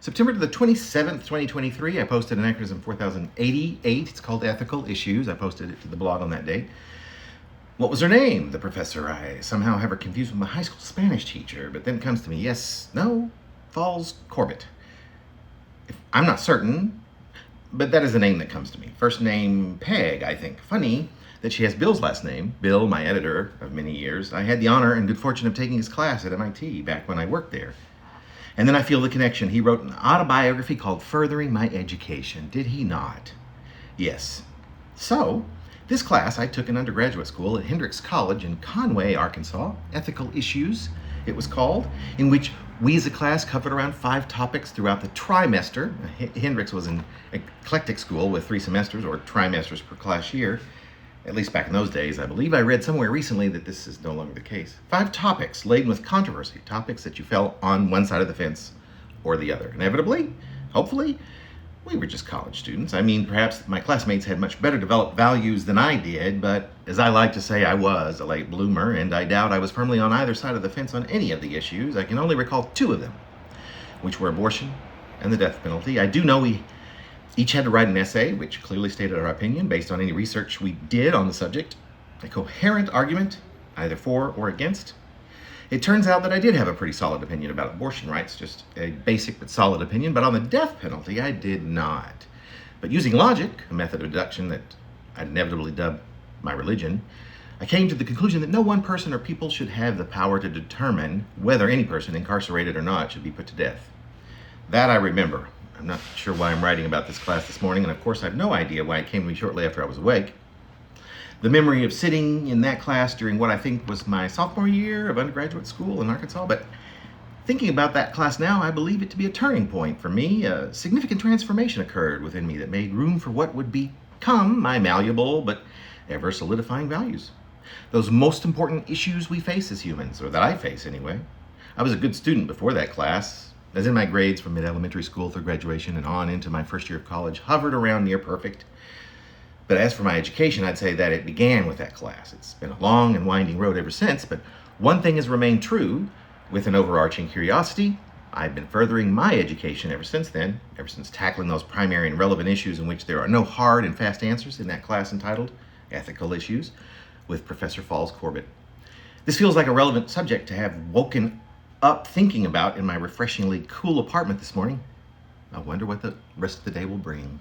September the 27th, 2023, I posted Anachronism 4088. It's called Ethical Issues. I posted it to the blog on that day. What was her name? The professor. I somehow have her confused with my high school Spanish teacher, but then it comes to me, yes, no, Falls Corbett. I'm not certain, but that is the name that comes to me. First name, Peg, I think. Funny that she has Bill's last name. Bill, my editor of many years. I had the honor and good fortune of taking his class at MIT back when I worked there. And then I feel the connection. He wrote an autobiography called Furthering My Education. Did he not? Yes. So, this class I took in undergraduate school at Hendrix College in Conway, Arkansas. Ethical Issues, it was called, in which we as a class covered around 5 topics throughout the trimester. Hendrix was an eclectic school with 3 semesters or trimesters per class year. At least back in those days, I believe I read somewhere recently that this is no longer the case. 5 topics laden with controversy, topics that you fell on one side of the fence or the other. Inevitably, hopefully, we were just college students. I mean, perhaps my classmates had much better developed values than I did, but as I like to say, I was a late bloomer, and I doubt I was firmly on either side of the fence on any of the issues. I can only recall 2 of them, which were abortion and the death penalty. I do know we each had to write an essay, which clearly stated our opinion based on any research we did on the subject, a coherent argument, either for or against. It turns out that I did have a pretty solid opinion about abortion rights, just a basic but solid opinion, but on the death penalty, I did not. But using logic, a method of deduction that I'd inevitably dub my religion, I came to the conclusion that no one person or people should have the power to determine whether any person, incarcerated or not, should be put to death. That I remember. I'm not sure why I'm writing about this class this morning, and of course I have no idea why it came to me shortly after I was awake. The memory of sitting in that class during what I think was my sophomore year of undergraduate school in Arkansas, but thinking about that class now, I believe it to be a turning point for me. A significant transformation occurred within me that made room for what would become my malleable but ever solidifying values. Those most important issues we face as humans, or that I face anyway. I was a good student before that class, as in my grades from mid-elementary school through graduation and on into my first year of college hovered around near perfect. But as for my education, I'd say that it began with that class. It's been a long and winding road ever since, but one thing has remained true. With an overarching curiosity, I've been furthering my education ever since then, ever since tackling those primary and relevant issues in which there are no hard and fast answers in that class entitled Ethical Issues with Professor Falls Corbett. This feels like a relevant subject to have woken up thinking about in my refreshingly cool apartment this morning. I wonder what the rest of the day will bring.